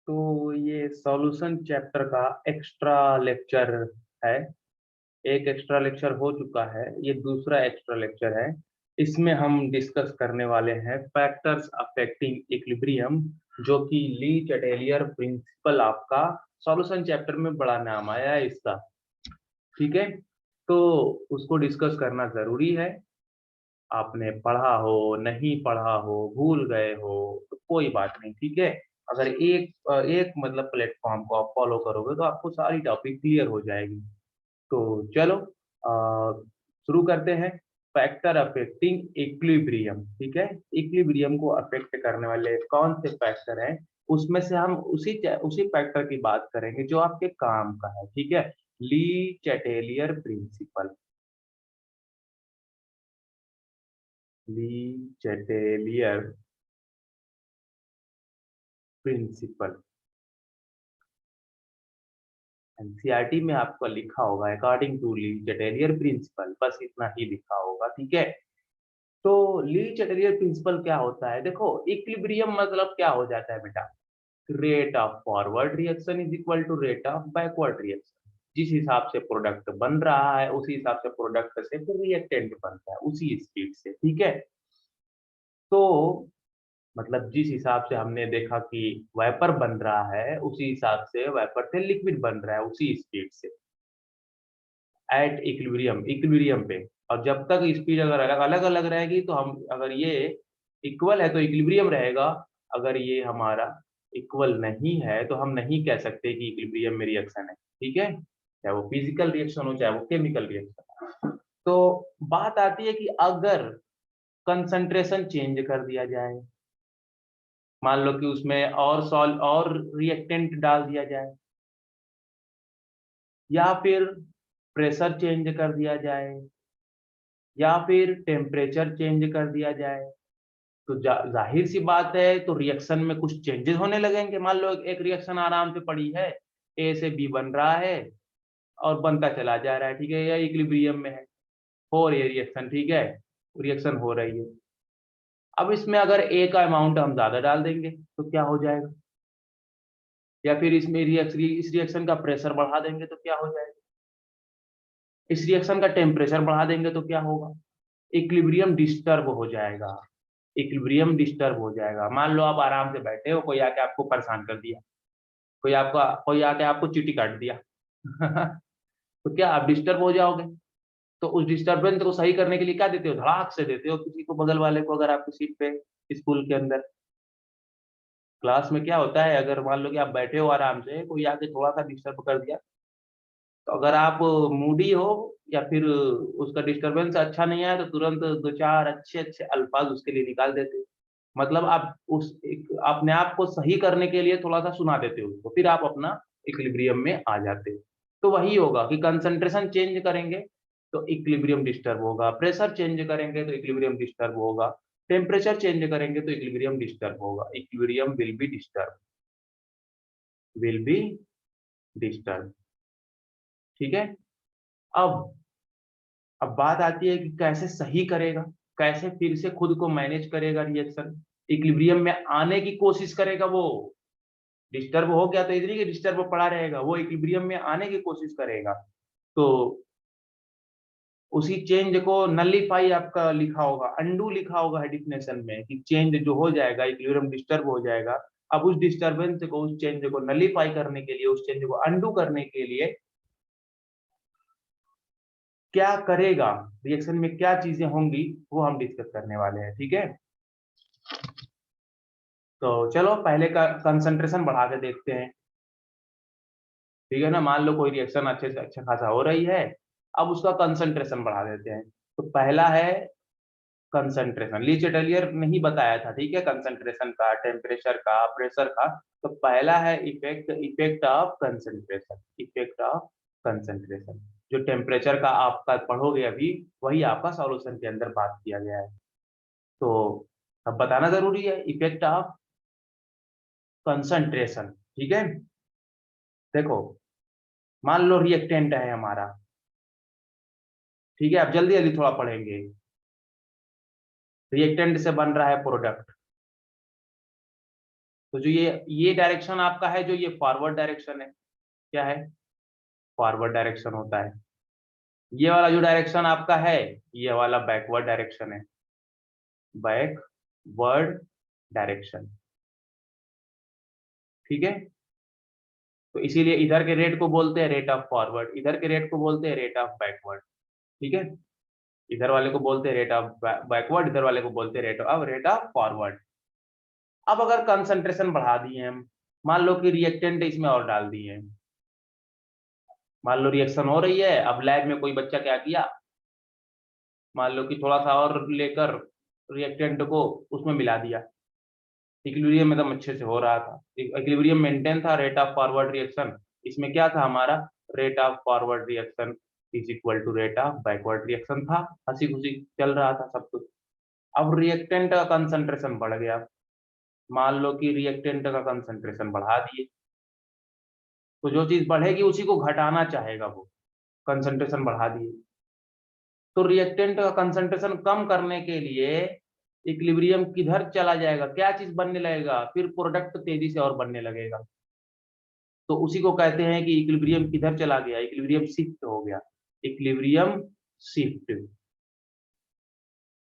तो ये solution chapter का एक्स्ट्रा लेक्चर है। एक एक्स्ट्रा लेक्चर हो चुका है, ये दूसरा एक्स्ट्रा लेक्चर है। इसमें हम डिस्कस करने वाले हैं फैक्टर्स अफेक्टिंग इक्विलिब्रियम, जो कि ली चैटेलियर प्रिंसिपल आपका सॉल्यूशन चैप्टर में बड़ा नाम आया है इसका। ठीक है, तो उसको डिस्कस करना जरूरी है। आपने पढ़ा हो, नहीं पढ़ा हो, भूल गए हो, तो कोई बात नहीं, ठीक है। अगर एक मतलब प्लेटफॉर्म को आप फॉलो करोगे तो आपको सारी टॉपिक क्लियर हो जाएगी। तो चलो शुरू करते हैं। फैक्टर अफेक्टिंग इक्विलिब्रियम, ठीक है। इक्विलिब्रियम को अफेक्ट करने वाले कौन से फैक्टर हैं, उसमें से हम उसी फैक्टर की बात करेंगे जो आपके काम का है, ठीक है। ली चैटेलियर प्रिंसिपल, ली चैटेलियर प्रिंसिपल एनसीईआरटी में आपको लिखा होगा अकॉर्डिंग टू ली चैटेलियर प्रिंसिपल, बस इतना ही लिखा होगा, ठीक है। तो ली चैटेलियर प्रिंसिपल क्या होता है, देखो इक्विलिब्रियम मतलब क्या हो जाता है बेटा, rate of forward reaction is equal to rate of backward reaction. जिस हिसाब से प्रोडक्ट बन रहा है उसी हिसाब से प्रोडक्ट से फिर रिएक्टेंट बनता है उसी स्पीड से, ठीक है। तो मतलब जिस हिसाब से हमने देखा कि वेपर बन रहा है उसी हिसाब से वेपर से लिक्विड बन रहा है उसी स्पीड से एट इक्विलिब्रियम, इक्विलिब्रियम पे। और जब तक स्पीड अगर अलग अलग अलग रहेगी तो हम, अगर ये इक्वल है तो इक्विलिब्रियम रहेगा, अगर ये हमारा इक्वल नहीं है तो हम नहीं कह सकते कि इक्विलिब्रियम में रिएक्शन है, ठीक है। चाहे वो फिजिकल रिएक्शन हो चाहे वो केमिकल रिएक्शन। तो बात आती है कि अगर कंसंट्रेशन चेंज कर दिया जाए, मान लो कि उसमें और रिएक्टेंट डाल दिया जाए, या फिर प्रेशर चेंज कर दिया जाए, या फिर टेम्परेचर चेंज कर दिया जाए, तो जाहिर सी बात है तो रिएक्शन में कुछ चेंजेस होने लगेंगे। मान लो एक रिएक्शन आराम से पड़ी है, ए से बी बन रहा है और बनता चला जा रहा है, ठीक है, या इक्विलिब्रियम में है, हो रही है रिएक्शन, ठीक है, रिएक्शन हो रही है। अब इसमें अगर ए का अमाउंट हम ज्यादा डाल देंगे तो क्या हो जाएगा, या फिर इसमें इस रिएक्शन का प्रेशर बढ़ा देंगे तो क्या हो जाएगा, इस रिएक्शन का टेम्परेचर बढ़ा देंगे तो क्या होगा, इक्विलिब्रियम डिस्टर्ब हो जाएगा। इक्विलिब्रियम डिस्टर्ब हो जाएगा। मान लो आप आराम से बैठे हो, कोई आके आपको परेशान कर दिया, कोई आके आपको चीटी काट दिया तो क्या आप डिस्टर्ब हो जाओगे। तो उस डिस्टर्बेंस को सही करने के लिए क्या देते हो, धड़ाक से देते हो किसी को, बगल वाले को, अगर आपकी सीट पे स्कूल के अंदर क्लास में क्या होता है, अगर मान लो कि आप बैठे हो आराम से, कोई आके थोड़ा सा डिस्टर्ब कर दिया, तो अगर आप मूडी हो या फिर उसका डिस्टरबेंस अच्छा नहीं है तो तुरंत दो चार अच्छे अच्छे अल्फाज उसके लिए निकाल देते हो। मतलब आप अपने आप को सही करने के लिए थोड़ा सा सुना देते हो उसको, फिर आप अपना इक्विलिब्रियम में आ जाते हो। तो वही होगा कि कंसंट्रेशन चेंज करेंगे तो इक्विलिब्रियम डिस्टर्ब होगा, प्रेशर चेंज करेंगे तो इक्विलिब्रियम डिस्टर्ब होगा, टेम्परेचर चेंज करेंगे तो इक्विलिब्रियम डिस्टर्ब होगा, इक्विलिब्रियम विल बी डिस्टर्ब, ठीक है। अब अब बात आती है कि कैसे सही करेगा, कैसे फिर से खुद को मैनेज करेगा रिएक्शन, इक्विलिब्रियम में आने की कोशिश करेगा। वो डिस्टर्ब हो गया तो इधर ही डिस्टर्ब पड़ा रहेगा, वो इक्विलिब्रियम में आने की कोशिश करेगा। तो उसी चेंज को नलीफाई आपका लिखा होगा, अंडू लिखा होगा है डिफिनेशन में, कि चेंज जो हो जाएगा, इक्विलिब्रियम डिस्टर्ब हो जाएगा। अब उस डिस्टर्बेंस को, उस चेंज को नलीफाई करने के लिए, उस चेंज को अंडू करने के लिए क्या करेगा, रिएक्शन में क्या चीजें होंगी, वो हम डिस्कस करने वाले हैं, ठीक है। तो चलो पहले का कंसंट्रेशन बढ़ा के देखते हैं, ठीक है ना। मान लो कोई रिएक्शन अच्छे से अच्छा खासा हो रही है, अब उसका कंसंट्रेशन बढ़ा देते हैं। तो पहला है कंसंट्रेशन, ली चैटेलियर ने ही बताया था, ठीक है, कंसंट्रेशन का, टेम्परेचर का, प्रेशर का। तो पहला है effect, effect of concentration, effect of concentration. जो टेम्परेचर का आपका पढ़ोगे अभी, वही आपका सॉल्यूशन के अंदर बात किया गया है। तो अब बताना जरूरी है इफेक्ट ऑफ कंसंट्रेशन, ठीक है। देखो मान लो रिएक्टेंट है हमारा, ठीक है, अब जल्दी जल्दी थोड़ा पढ़ेंगे। रिएक्टेंट से बन रहा है प्रोडक्ट, तो जो ये डायरेक्शन आपका है, जो ये फॉरवर्ड डायरेक्शन है, क्या है, फॉरवर्ड डायरेक्शन होता है। ये वाला जो डायरेक्शन आपका है, ये वाला बैकवर्ड डायरेक्शन है, बैकवर्ड डायरेक्शन, ठीक है। तो इसीलिए इधर के रेट को बोलते हैं रेट ऑफ फॉरवर्ड, इधर के रेट को बोलते हैं रेट ऑफ बैकवर्ड, ठीक है। इधर वाले को बोलते हैं रेट ऑफ बैकवर्ड, इधर वाले को बोलते हैं रेट ऑफ फॉरवर्ड। अब अगर कंसंट्रेशन बढ़ा दिए हम, मान लो कि रिएक्टेंट इसमें और डाल दिए हैं, मान लो रिएक्शन हो रही है, अब लैब में कोई बच्चा क्या किया, मान लो कि थोड़ा सा और लेकर रिएक्टेंट को उसमें मिला दिया, इक्विलिब्रियम एकदम अच्छे से हो रहा था, इक्विलिब्रियम मेंटेन था, रेट ऑफ फॉरवर्ड रिएक्शन इसमें क्या था हमारा, rate of forward reaction is equal to rate of backward reaction था, हंसी खुशी चल रहा था सब कुछ। अब रिएक्टेंट का कंसंट्रेशन बढ़ गया, मान लो कि रिएक्टेंट का कंसंट्रेशन बढ़ा दिए, तो जो चीज बढ़ेगी उसी को घटाना चाहेगा वो, कंसंट्रेशन बढ़ा दिए, तो रिएक्टेंट का कंसंट्रेशन कम करने के लिए इक्विलिब्रियम किधर चला जाएगा, क्या चीज बनने लगेगा, फिर प्रोडक्ट तेजी से और बनने लगेगा, तो उसी को कहते हैं कि इक्विलिब्रियम किधर चला गया, इक्विलिब्रियम शिफ्ट हो गया, इक्विलिब्रियम शिफ्ट।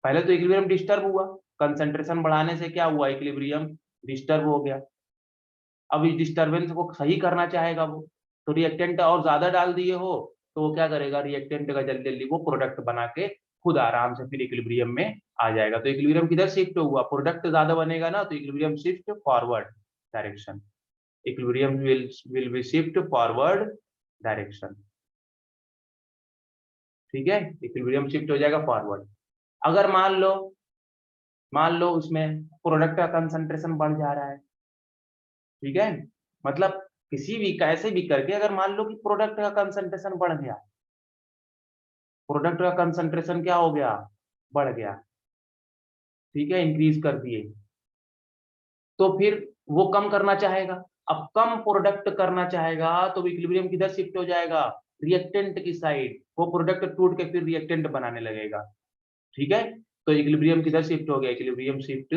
पहले तो इक्विलिब्रियम डिस्टर्ब हुआ, कंसंट्रेशन बढ़ाने से क्या हुआ, इक्विलिब्रियम डिस्टर्ब हो गया। अब इस डिस्टरबेंस को सही करना चाहेगा वो, तो रिएक्टेंट और ज्यादा डाल दिए हो, तो वो क्या करेगा, रिएक्टेंट का जल्दी जल्दी वो प्रोडक्ट बना के खुद आराम से फिर इक्विलिब्रियम में आ जाएगा। तो इक्विलिब्रियम किधर शिफ्ट हुआ, प्रोडक्ट ज्यादा बनेगा ना, तो equilibrium shift forward direction, equilibrium will be shift forward direction, ठीक है, इक्विलिब्रियम शिफ्ट हो जाएगा फॉरवर्ड। अगर मान लो उसमें प्रोडक्ट का कंसंट्रेशन बढ़ जा रहा है, ठीक है, मतलब किसी भी कैसे भी करके अगर मान लो कि प्रोडक्ट का कंसंट्रेशन बढ़ गया, प्रोडक्ट का कंसंट्रेशन क्या हो गया, बढ़ गया, ठीक है, इंक्रीज कर दिए, तो फिर वो कम करना चाहेगा, अब कम प्रोडक्ट करना चाहेगा तो इक्विलिब्रियम किधर शिफ्ट हो जाएगा, रिएक्टेंट की साइड, वो प्रोडक्ट टूट के फिर रिएक्टेंट बनाने लगेगा, ठीक है। तो इक्विलिब्रियम किधर शिफ्ट हो गया, इक्विलिब्रियम शिफ्ट,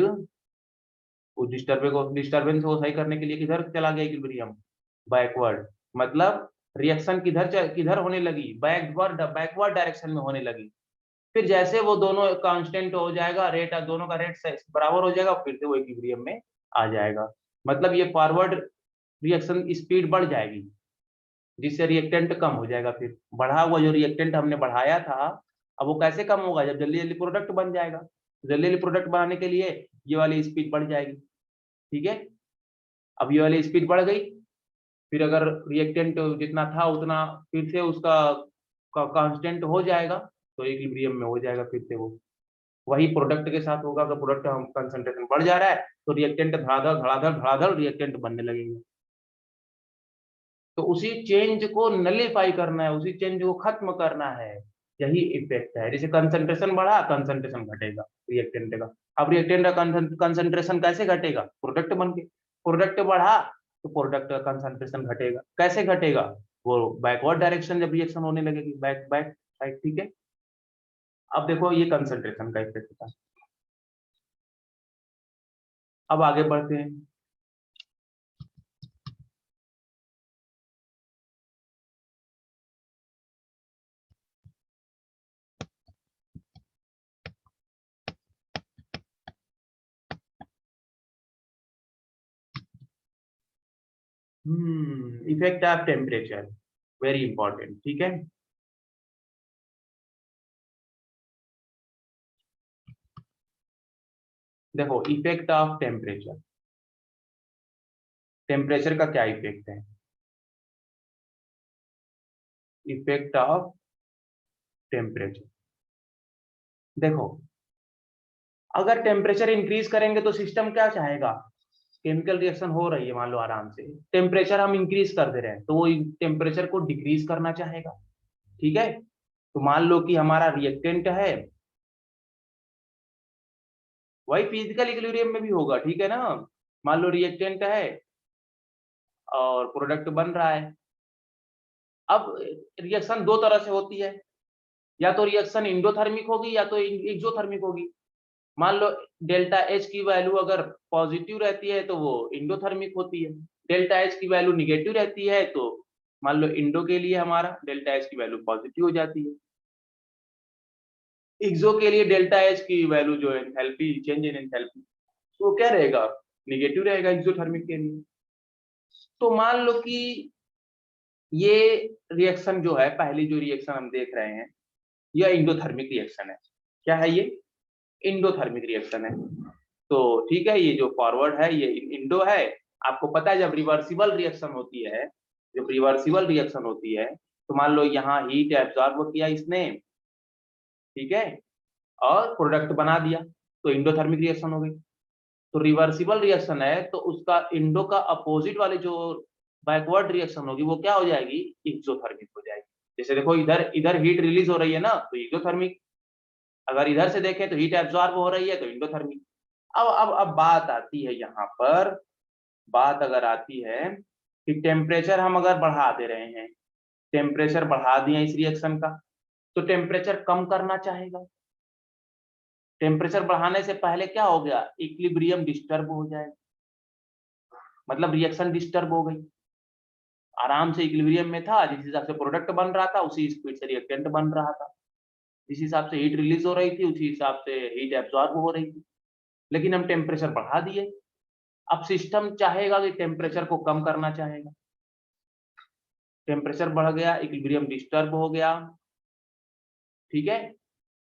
उस डिस्टर्बेंस को सही करने के लिए किधर चला गया इक्विलिब्रियम, बैकवर्ड, मतलब रिएक्शन किधर होने लगी, बैकवर्ड डायरेक्शन में होने लगी। फिर जैसे वो दोनों कांस्टेंट हो जाएगा, रेट दोनों का रेट बराबर हो जाएगा, फिर से वो इक्विलिब्रियम में आ जाएगा, मतलब ये फॉरवर्ड रिएक्शन स्पीड बढ़ जाएगी, जिससे रिएक्टेंट कम हो जाएगा, फिर बढ़ा हुआ जो रिएक्टेंट हमने बढ़ाया था, अब वो कैसे कम होगा, जब जल्दी जल्दी प्रोडक्ट बन जाएगा, जल्दी जल्दी प्रोडक्ट बनाने के लिए ये वाली स्पीड बढ़ जाएगी, ठीक है। अब ये वाली स्पीड बढ़ गई, फिर अगर रिएक्टेंट जितना था उतना फिर से उसका कांस्टेंट हो जाएगा, तो इक्विलिब्रियम में हो जाएगा फिर से वो, वही प्रोडक्ट के साथ होगा, अगर प्रोडक्ट हम कंसंट्रेशन बढ़ जा रहा है तो रिएक्टेंट धड़ाधड़ धड़ाधड़ धड़ाधड़ रिएक्टेंट बनने लगेंगे, तो उसी चेंज को नलीफाई करना है, उसी चेंज को खत्म करना है, यही इफेक्ट है। जैसे कंसंट्रेशन बढ़ा, कंसंट्रेशन घटेगा रिएक्टेंट का, अब रिएक्टेंट का कंसंट्रेशन कैसे घटेगा, प्रोडक्ट बन के, प्रोडक्ट बढ़ा तो प्रोडक्ट का कंसंट्रेशन घटेगा, कैसे घटेगा, वो बैकवर्ड डायरेक्शन जब रिएक्शन होने लगेगी, बैक बैक साइड, ठीक है। अब देखो ये कंसंट्रेशन का इफेक्ट था, अब आगे बढ़ते हैं। Effect of temperature, very important, ठीक है। देखो इफेक्ट ऑफ टेम्परेचर, टेम्परेचर का क्या इफेक्ट है, इफेक्ट ऑफ टेम्परेचर, देखो अगर टेम्परेचर इंक्रीज करेंगे तो सिस्टम क्या चाहेगा, केमिकल रिएक्शन हो रही है मान लो आराम से, टेम्परेचर हम इंक्रीज कर दे रहे हैं तो वो टेम्परेचर को डिक्रीज करना चाहेगा, ठीक है। तो मान लो कि हमारा रिएक्टेंट है, वही फिजिकल इक्विलिब्रियम में भी होगा, ठीक है ना, मान लो रिएक्टेंट है और प्रोडक्ट बन रहा है। अब रिएक्शन दो तरह से होती है, या तो रिएक्शन इंडोथर्मिक होगी या तो एक्सोथर्मिक होगी। मान लो डेल्टा एच की वैल्यू अगर पॉजिटिव रहती है तो वो इंडोथर्मिक होती है, डेल्टा एच की वैल्यू निगेटिव रहती है तो मान लो इंडो के लिए हमारा डेल्टा एच की वैल्यू पॉजिटिव हो जाती है, एक्सो के लिए डेल्टा एच की वैल्यू जो है एंथैल्पी चेंज इन एंथैल्पी वो क्या रहेगा, निगेटिव रहेगा एक्सोथर्मिक के लिए। तो मान लो कि ये रिएक्शन जो है, पहली जो रिएक्शन हम देख रहे हैं यह इंडोथर्मिक रिएक्शन है। क्या है ये? इंडोथर्मिक रिएक्शन है। तो ठीक है, ये जो फॉरवर्ड है ये इंडो है। आपको पता है जब रिवर्सिबल रिएक्शन होती है, जब रिवर्सिबल रिएक्शन होती है तो मान लो यहाँ हीट एब्जॉर्ब किया इसने, ठीक है, और प्रोडक्ट बना दिया तो इंडोथर्मिक रिएक्शन हो गई। तो रिवर्सिबल रिएक्शन है तो उसका इंडो का अपोजिट वाली जो बैकवर्ड रिएक्शन होगी वो क्या हो जाएगी, एक्सोथर्मिक हो जाएगी। जैसे देखो इधर इधर हीट रिलीज हो रही है ना तो एक्सोथर्मिक, अगर इधर से देखें तो हीट एब्जॉर्ब हो रही है तो इंडोथर्मिक। अब बात आती है यहाँ पर, बात अगर आती है कि टेम्परेचर हम अगर बढ़ा दे रहे हैं, टेम्परेचर बढ़ा दिए इस रिएक्शन का, तो टेम्परेचर कम करना चाहेगा। टेम्परेचर बढ़ाने से पहले क्या हो गया, इक्विलिब्रियम डिस्टर्ब हो जाएगा, मतलब रिएक्शन डिस्टर्ब हो गई। आराम से इक्विलिब्रियम में था, जिस हिसाब से प्रोडक्ट बन रहा था उसी स्पीड से रिएक्टेंट बन रहा था, जिस हिसाब से हीट रिलीज हो रही थी उसी हिसाब से हीट एब्जॉर्ब हो रही थी। लेकिन हम टेम्परेचर बढ़ा दिए, अब सिस्टम चाहेगा कि टेम्परेचर को कम करना चाहेगा। टेम्परेचर बढ़ गया, इक्विलिब्रियम डिस्टर्ब हो गया, ठीक है,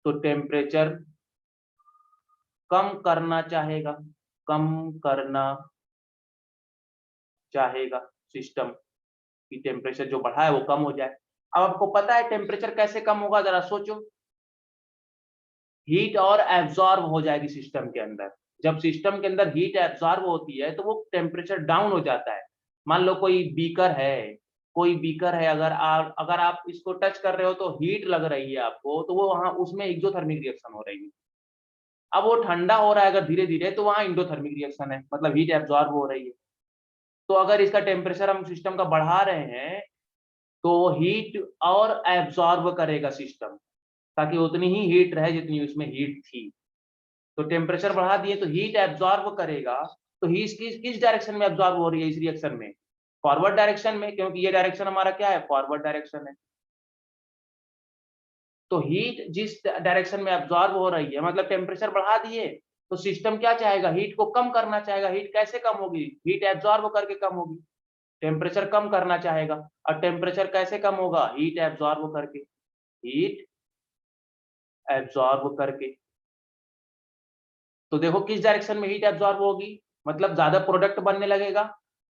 तो टेम्परेचर कम करना चाहेगा, कम करना चाहेगा सिस्टम की टेम्परेचर जो बढ़ा है वो कम हो जाए। अब आपको पता है टेम्परेचर कैसे कम होगा, जरा सोचो। हीट और एब्जॉर्ब हो जाएगी सिस्टम के अंदर। जब सिस्टम के अंदर हीट एब्जॉर्ब होती है तो वो टेम्परेचर डाउन हो जाता है। मान लो कोई बीकर है, कोई बीकर है, अगर आप इसको टच कर रहे हो तो हीट लग रही है आपको, तो वो वहां उसमें एक्सोथर्मिक रिएक्शन हो रही है। अब वो ठंडा हो रहा है अगर धीरे धीरे तो वहां इंडोथर्मिक रिएक्शन है, मतलब हीट एब्जॉर्ब हो रही है। तो अगर इसका टेम्परेचर हम सिस्टम का बढ़ा रहे हैं तो हीट और एब्जॉर्ब करेगा सिस्टम, ताकि उतनी ही हीट रहे जितनी उसमें हीट थी। तो टेम्परेचर बढ़ा दिए तो हीट एब्जॉर्ब करेगा। तो हीट किस डायरेक्शन में एब्जॉर्ब हो रही है इस रिएक्शन में, फॉरवर्ड डायरेक्शन में, क्योंकि ये डायरेक्शन हमारा क्या है, फॉरवर्ड डायरेक्शन है। तो हीट जिस डायरेक्शन में एब्जॉर्ब हो रही है, मतलब टेम्परेचर बढ़ा दिए तो सिस्टम क्या चाहेगा, हीट को कम करना चाहेगा। हीट कैसे कम होगी, हीट एब्जॉर्ब करके कम होगी। टेम्परेचर कम करना चाहेगा, और टेम्परेचर कैसे कम होगा, हीट एब्जॉर्ब करके, हीट एब्जॉर्ब करके। तो देखो किस डायरेक्शन में हीट एब्जॉर्ब होगी, मतलब ज्यादा प्रोडक्ट बनने लगेगा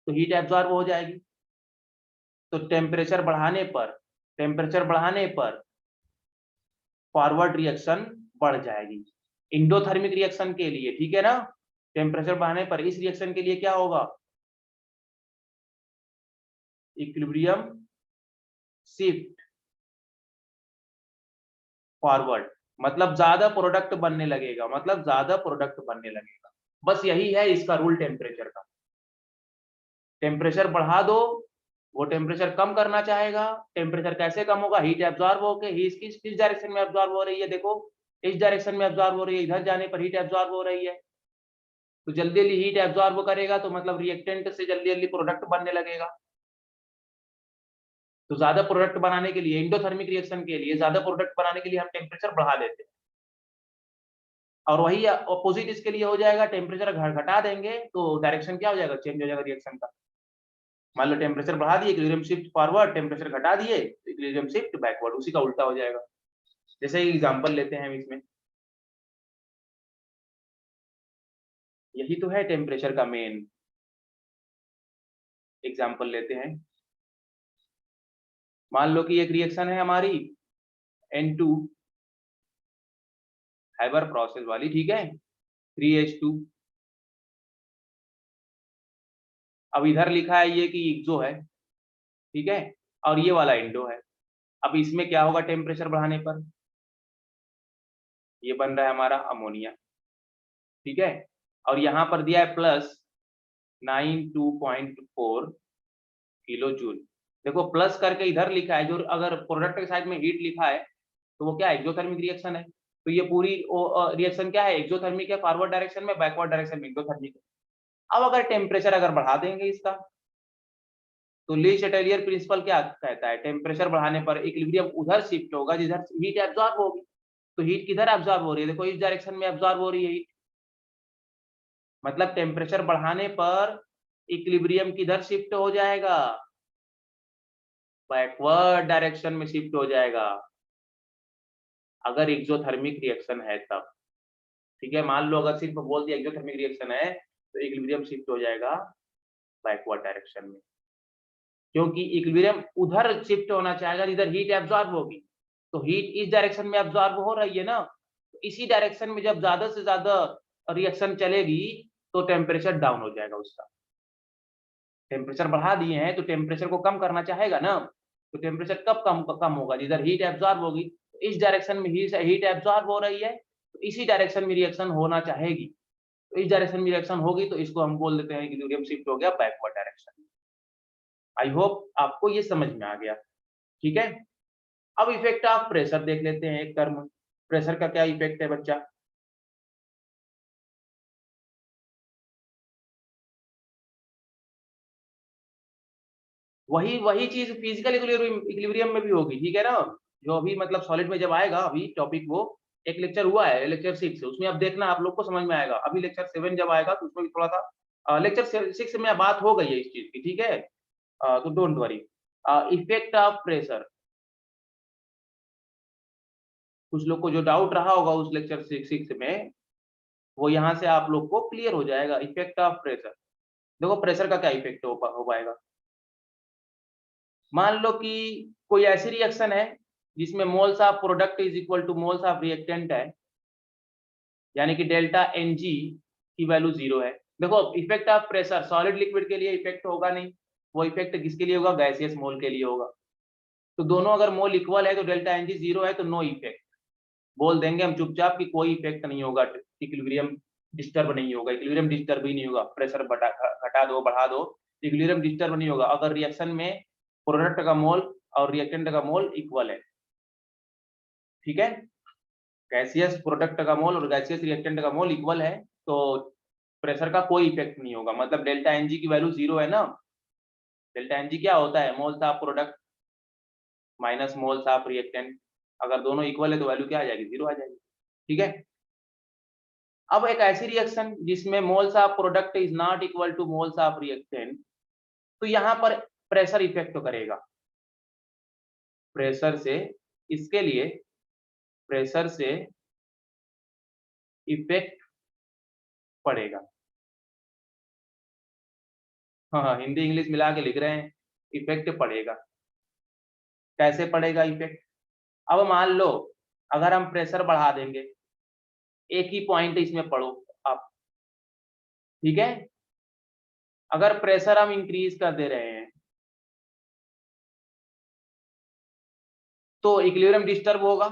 तो हीट एब्जॉर्ब हो जाएगी। तो टेम्परेचर बढ़ाने पर फॉरवर्ड रिएक्शन बढ़ जाएगी। इंडोथर्मिक रिएक्शन के लिए, ठीक है ना, टेम्परेचर बढ़ाने पर इस रिएक्शन के लिए क्या होगा, इक्विलिब्रियम शिफ्ट फॉरवर्ड, मतलब ज्यादा प्रोडक्ट बनने लगेगा, मतलब ज्यादा प्रोडक्ट बनने लगेगा। बस यही है इसका रूल टेम्परेचर का। टेम्परेचर बढ़ा दो, वो टेम्परेचर कम करना चाहेगा। टेम्परेचर कैसे कम होगा, हीट एब्जॉर्ब होके, हीट किस डायरेक्शन में एब्जॉर्ब हो रही है, देखो इस डायरेक्शन में एब्जॉर्ब हो रही है, इधर जाने पर हीट एब्जॉर्ब हो रही है। तो जल्दी जल्दी हीट एब्जॉर्ब करेगा तो मतलब रिएक्टेंट से जल्दी जल्दी प्रोडक्ट बनने लगेगा। तो ज्यादा प्रोडक्ट बनाने के लिए, इंडोथर्मिक रिएक्शन के लिए ज्यादा प्रोडक्ट बनाने के लिए हम टेम्परेचर बढ़ा देते हैं। और वही अपोजिट इसके लिए हो जाएगा, टेम्परेचर घटा देंगे तो डायरेक्शन क्या हो जाएगा, चेंज हो जाएगा रिएक्शन का। मान लो टेम्परेचर बढ़ा दिए, इक्विलिब्रियम शिफ्ट फॉरवर्ड, टेम्परेचर घटा दिए तो इक्विलिब्रियम शिफ्ट बैकवर्ड, उसी का उल्टा हो जाएगा। जैसे एग्जांपल लेते हैं हम इसमें, यही तो है टेम्परेचर का मेन एग्जांपल लेते हैं। मान लो कि एक रिएक्शन है हमारी N2 हाइबर प्रोसेस वाली, ठीक है, 3H2। अब इधर लिखा है ये कि एक्सो है, ठीक है, और ये वाला इंडो है। अब इसमें क्या होगा टेम्परेचर बढ़ाने पर, ये बन रहा है हमारा अमोनिया, ठीक है, और यहाँ पर दिया है प्लस 92.4 किलो जूल। देखो प्लस करके इधर लिखा है, जो अगर प्रोडक्ट के साइड में हीट लिखा है तो वो क्या है, एक्सोथर्मिक रिएक्शन है। तो ये पूरी रिएक्शन क्या है, एक्सोथर्मिक है फॉरवर्ड डायरेक्शन में, बैकवर्ड डायरेक्शन में एक्सोथर्मिक है। अब अगर टेम्परेचर अगर बढ़ा देंगे इसका, तो ली चैटेलियर प्रिंसिपल क्या कहता है, टेम्परेचर बढ़ाने पर इक्विलिब्रियम उधर शिफ्ट होगा जिधर हीट एब्जॉर्ब होगी। तो हीट किधर एब्जॉर्ब हो रही है, देखो इस डायरेक्शन में एब्जॉर्ब हो रही है हीट, मतलब टेम्परेचर बढ़ाने पर इक्विलिब्रियम किधर शिफ्ट हो जाएगा, बैकवर्ड डायरेक्शन में शिफ्ट हो जाएगा, अगर एक्सोथर्मिक रिएक्शन है तब। ठीक है, मान लो अगर सिर्फ बोल दिया एक्सोथर्मिक रिएक्शन है तो इक्विलिब्रियम शिफ्ट हो जाएगा बैकवर्ड डायरेक्शन में, क्योंकि इक्विलिब्रियम उधर शिफ्ट होना चाहेगा जिधर हीट एब्जॉर्ब होगी। तो हीट इस डायरेक्शन में एब्जॉर्ब हो रही है ना, तो इसी डायरेक्शन में जब ज्यादा से ज्यादा रिएक्शन चलेगी तो टेम्परेचर डाउन हो जाएगा उसका। टेम्परेचर बढ़ा दिए हैं तो टेम्परेचर को कम करना चाहेगा ना, तो टेम्परेचर कब कम होगा, जिधर हीट एब्जॉर्ब होगी। तो इस डायरेक्शन में हीट एब्जॉर्ब हो रही है, तो इसी डायरेक्शन में रिएक्शन होना चाहेगी, तो इस डायरेक्शन में रिएक्शन होगी, तो इसको हम बोल देते हैं कि इक्विलिब्रियम शिफ्ट हो गया बैकवर्ड डायरेक्शन में। आई होप आपको ये समझ में आ गया। ठीक है, अब इफेक्ट ऑफ प्रेशर देख लेते हैं एक टर्म। प्रेशर का क्या इफेक्ट है बच्चा, वही वही चीज फिजिकल इक्विलिब्रियम में भी होगी। ठीक है ना, जो अभी मतलब सॉलिड में जब आएगा, अभी टॉपिक वो एक लेक्चर हुआ है, लेक्चर 6, उसमें अब देखना आप लोग को समझ में आएगा। अभी लेक्चर 7 जब आएगा तो उसमें भी थोड़ा सा लेक्चर 6 में बात हो गई है इस चीज की। ठीक है, तो don't worry. Effect of pressure, कुछ लोग को जो डाउट रहा होगा उस लेक्चर 6 में, वो यहाँ से आप लोग को क्लियर हो जाएगा। इफेक्ट ऑफ प्रेशर, देखो प्रेशर का क्या इफेक्ट हो पाएगा। मान लो कि कोई ऐसी रिएक्शन है जिसमें moles of product is equal two moles of reactant है, यानी कि डेल्टा एन जी की वैल्यू 0 है। देखो effect of pressure solid liquid के लिए इफेक्ट होगा नहीं, वो इफेक्ट किसके लिए होगा, गैसियस मोल के लिए होगा। तो दोनों अगर मोल इक्वल है तो डेल्टा एन जी 0 है, तो नो इफेक्ट बोल देंगे हम चुपचाप कि कोई इफेक्ट नहीं होगा, इक्विलिब्रियम डिस्टर्ब नहीं होगा, इक्विलिब्रियम डिस्टर्ब ही नहीं होगा। प्रेशर घटा दो बढ़ा दो, इक्विलिब्रियम डिस्टर्ब नहीं होगा अगर रिएक्शन में प्रोडक्ट का मोल और रिएक्टेंट का मोल इक्वल है। ठीक है, गैसियस प्रोडक्ट का मोल और गैसियस रिएक्टेंट का मोल इक्वल है, तो प्रेशर का कोई इफेक्ट नहीं होगा। मतलब डेल्टा एन जी की वैल्यू 0 है ना, डेल्टा एन जी क्या होता है, moles of product minus moles of reactant, अगर दोनों इक्वल है तो वैल्यू क्या आ जाएगी, 0 आ जाएगी। ठीक है, अब एक ऐसी रिएक्शन जिसमें moles of product is not equal two moles of reactant, तो यहाँ पर प्रेशर इफेक्ट तो करेगा। प्रेशर से, इसके लिए प्रेशर से इफेक्ट पड़ेगा। हाँ, हिंदी इंग्लिश मिला के लिख रहे हैं, इफेक्ट पड़ेगा। कैसे पड़ेगा इफेक्ट, अब मान लो अगर हम प्रेशर बढ़ा देंगे, एक ही पॉइंट इसमें पढ़ो आप। ठीक है, अगर प्रेशर हम इंक्रीज कर दे रहे हैं तो इक्विलिब्रियम डिस्टर्ब होगा,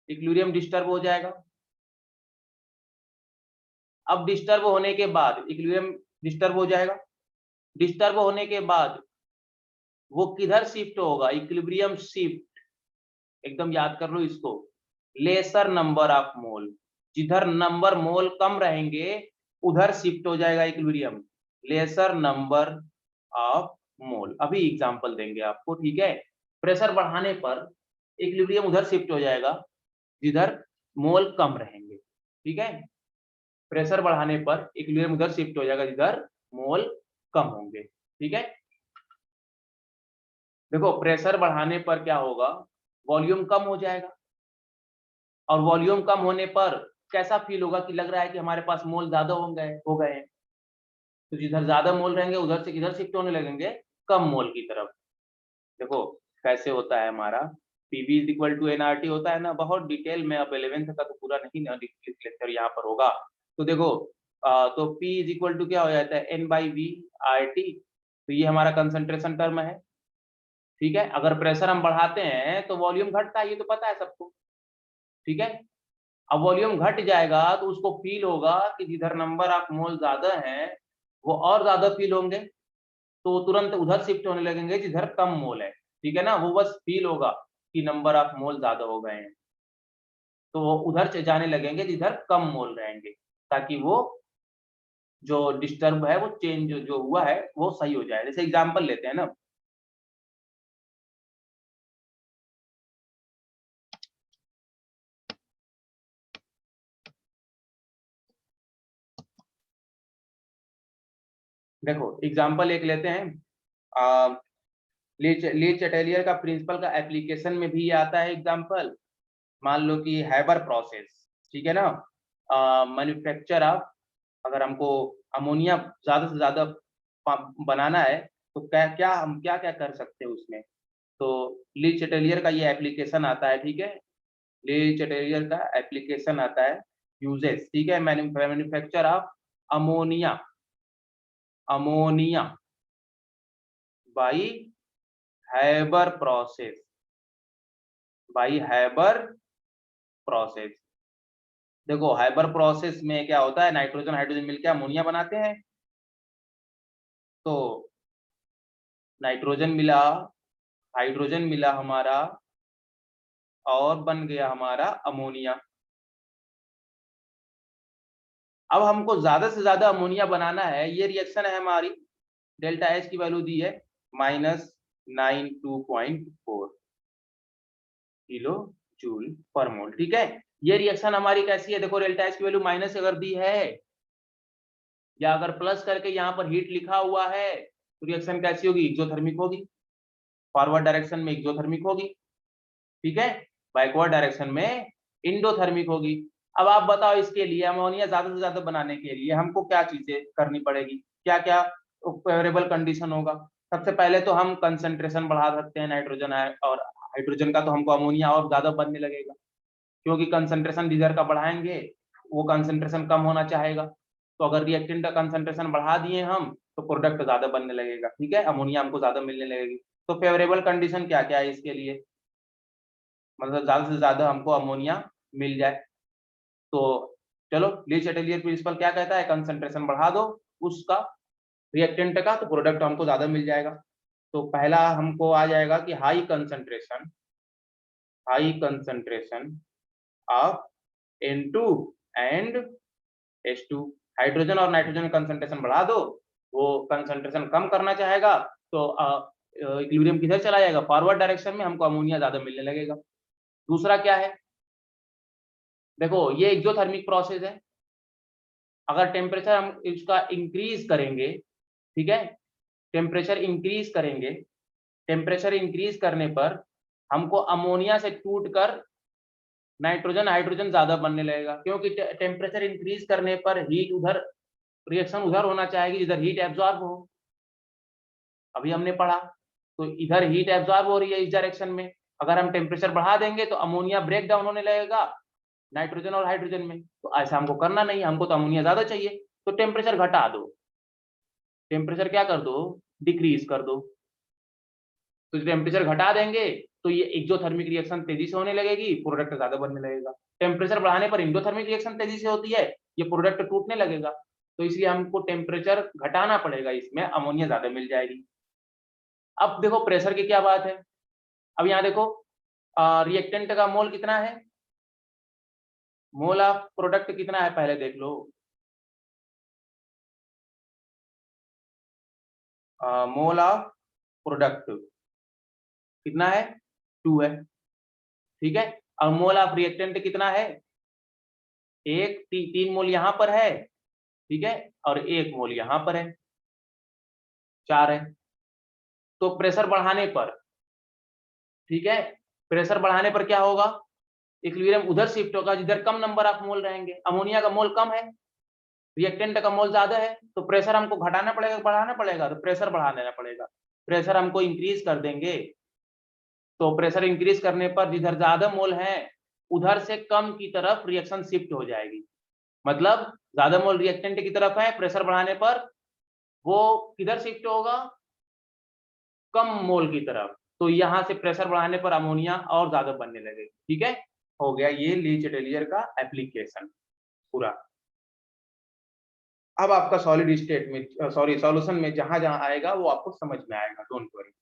इक्विलिब्रियम डिस्टर्ब हो जाएगा। अब डिस्टर्ब होने के बाद इक्विलिब्रियम डिस्टर्ब हो जाएगा, डिस्टर्ब होने के बाद वो किधर शिफ्ट होगा, इक्विलिब्रियम शिफ्ट, एकदम याद कर लो इसको, लेसर नंबर ऑफ मोल, जिधर नंबर मोल कम रहेंगे उधर शिफ्ट हो जाएगा equilibrium, laser number of mole. अभी एग्जांपल देंगे आपको। ठीक है, प्रेशर बढ़ाने पर इक्विलिब्रियम उधर शिफ्ट हो जाएगा जिधर मोल कम रहेंगे। ठीक है, प्रेशर बढ़ाने पर इक्विलिब्रियम उधर शिफ्ट हो जाएगा जिधर मोल कम होंगे। ठीक है, देखो प्रेशर बढ़ाने पर क्या होगा, वॉल्यूम कम हो जाएगा, और वॉल्यूम कम होने पर कैसा फील होगा कि लग रहा है कि हमारे पास मोल ज्यादा हो गए हैं। तो जिधर ज्यादा मोल रहेंगे उधर से किधर शिफ्ट होने लगेंगे, कम मोल की तरफ। देखो कैसे होता है हमारा, PV is equal to NRT होता है ना, बहुत डिटेल में, अब 11th का तो पूरा नहीं ना लेक्चर यहाँ पर होगा। तो देखो तो P इज इक्वल टू क्या हो जाता है, N by V R T, तो ये हमारा कंसंट्रेशन टर्म है। ठीक है, अगर प्रेशर हम बढ़ाते हैं तो वॉल्यूम घटता है, ये तो पता है सबको। ठीक है, अब वॉल्यूम घट जाएगा तो उसको फील होगा कि जिधर नंबर ऑफ मोल ज्यादा है वो और ज्यादा फील होंगे, तो तुरंत उधर शिफ्ट होने लगेंगे जिधर कम मोल है। ठीक है ना, वो बस फील होगा कि नंबर ऑफ मोल ज्यादा हो गए हैं। तो वो उधर से जाने लगेंगे जिधर कम मोल रहेंगे, ताकि वो जो डिस्टर्ब है वो चेंज जो हुआ है वो सही हो जाए। जैसे एग्जांपल लेते हैं ना, देखो एग्जांपल एक लेते हैं, ली चैटेलियर का प्रिंसिपल का एप्लीकेशन में भी आता है एग्जांपल। मान लो कि हैबर प्रोसेस, ठीक है ना, मैन्युफैक्चर ऑफ, अगर हमको अमोनिया ज्यादा से ज्यादा बनाना है तो क्या क्या हम क्या क्या कर सकते हैं उसमें। तो ली चैटेलियर का ये एप्लीकेशन आता है, ठीक है, ली चैटेलियर का एप्लीकेशन आता है, यूजेस, ठीक है, manufacture of ammonia, ammonia by Haber process, by Haber process. देखो हैबर प्रोसेस में क्या होता है, नाइट्रोजन हाइड्रोजन मिलकर अमोनिया बनाते हैं। तो नाइट्रोजन मिला, हाइड्रोजन मिला हमारा, और बन गया हमारा अमोनिया। अब हमको ज्यादा से ज्यादा अमोनिया बनाना है, ये रिएक्शन है हमारी, डेल्टा एच की वैल्यू दी है -92.4 किलो जूल पर मोल, ठीक है। ये रिएक्शन हमारी कैसी है, देखो डेल्टा एच की वैल्यू माइनस अगर दी है या अगर प्लस करके यहाँ पर हीट लिखा हुआ है तो रिएक्शन कैसी होगी, एक्सोथर्मिक होगी। फॉरवर्ड डायरेक्शन में एक्सोथर्मिक होगी, ठीक है, बैकवर्ड डायरेक्शन में इंडोथर्मिक होगी। अब आप बताओ इसके लिए अमोनिया ज्यादा से ज्यादा बनाने के लिए हमको क्या चीजें करनी पड़ेगी, क्या क्या फेवरेबल कंडीशन होगा। सबसे पहले तो हम कंसंट्रेशन बढ़ा सकते हैं नाइट्रोजन और हाइड्रोजन का, तो हमको अमोनिया और ज्यादा बनने लगेगा, क्योंकि कंसंट्रेशन जिधर का बढ़ाएंगे वो कंसंट्रेशन कम होना चाहेगा। तो अगर रिएक्टेंट का कंसंट्रेशन बढ़ा दिए हम तो प्रोडक्ट ज्यादा बनने लगेगा, ठीक है, अमोनिया हमको ज्यादा मिलने लगेगी। तो फेवरेबल कंडीशन क्या क्या है इसके लिए, मतलब ज्यादा से ज्यादा हमको अमोनिया मिल जाए। तो चलो ली चैटेलियर प्रिंसिपल क्या कहता है, कंसंट्रेशन बढ़ा दो उसका, रिएक्टेंट का, तो प्रोडक्ट हमको ज्यादा मिल जाएगा। तो पहला हमको आ जाएगा कि high concentration of N2 and H2। Hydrogen और नाइट्रोजन कंसंट्रेशन बढ़ा दो, वो कंसंट्रेशन कम करना चाहेगा, तो इक्विलिब्रियम किधर चला जाएगा, फॉरवर्ड डायरेक्शन में, हमको अमोनिया ज्यादा मिलने लगेगा। दूसरा क्या है, देखो ये एक्सोथर्मिक प्रोसेस है, अगर टेम्परेचर हम इसका इंक्रीज करेंगे, ठीक है, टेम्परेचर इंक्रीज करेंगे, टेम्परेचर इंक्रीज करने पर हमको अमोनिया से टूटकर नाइट्रोजन हाइड्रोजन ज्यादा बनने लगेगा, क्योंकि टेम्परेचर इंक्रीज करने पर हीट उधर, रिएक्शन उधर होना चाहिए जिधर हीट एब्जॉर्ब हो। अभी हमने पढ़ा, तो इधर हीट एब्जॉर्ब हो रही है इस डायरेक्शन में, अगर हम टेम्परेचर बढ़ा देंगे तो अमोनिया ब्रेक डाउन होने लगेगा नाइट्रोजन और हाइड्रोजन में। तो ऐसा हमको करना नहीं, हमको तो अमोनिया ज्यादा चाहिए, तो टेम्परेचर घटा दो, टेम्परेचर क्या कर दो, डिक्रीज कर दो। तो टेम्परेचर घटा देंगे तो ये एक्सोथर्मिक रिएक्शन तेजी से होने लगेगी, प्रोडक्ट ज्यादा बनने लगेगा। टेम्परेचर बढ़ाने पर इंडोथर्मिक रिएक्शन तेजी से होती है, ये प्रोडक्ट टूटने लगेगा। तो इसलिए हमको टेम्परेचर घटाना पड़ेगा, इसमें अमोनिया ज्यादा मिल जाएगी। अब देखो प्रेशर की क्या बात है, अब यहाँ देखो रिएक्टेंट का मोल कितना है, मोल ऑफ प्रोडक्ट कितना है पहले देख लो, मोल ऑफ प्रोडक्ट कितना है, 2 है, ठीक है। और मोल ऑफ रिएक्टेंट कितना है, एक 3 मोल यहाँ पर है, ठीक है, और 1 मोल यहाँ पर है, 4 है। तो प्रेशर बढ़ाने पर, ठीक है, प्रेशर बढ़ाने पर क्या होगा, इक्विलिब्रियम उधर शिफ्ट होगा जिधर कम नंबर ऑफ मोल रहेंगे, अमोनिया का मोल कम है, रिएक्टेंट का मोल ज्यादा है, तो प्रेशर हमको घटाना पड़ेगा, बढ़ाना पड़ेगा, तो प्रेशर बढ़ा देना पड़ेगा। प्रेशर हमको इंक्रीज कर देंगे, तो प्रेशर इंक्रीज करने पर जिधर ज्यादा मोल है उधर से कम की तरफ रिएक्शन शिफ्ट हो जाएगी, मतलब ज्यादा मोल रिएक्टेंट की तरफ है, प्रेशर बढ़ाने पर वो किधर शिफ्ट होगा, कम मोल की तरफ। तो यहाँ से प्रेशर बढ़ाने पर अमोनिया और ज्यादा बनने लगेगी, ठीक है। हो गया ये ली चैटेलियर का एप्लीकेशन पूरा। अब आपका सॉलिड स्टेट में, सॉरी, सॉल्यूशन में जहां जहां आएगा वो आपको समझ में आएगा, डोंट वरी।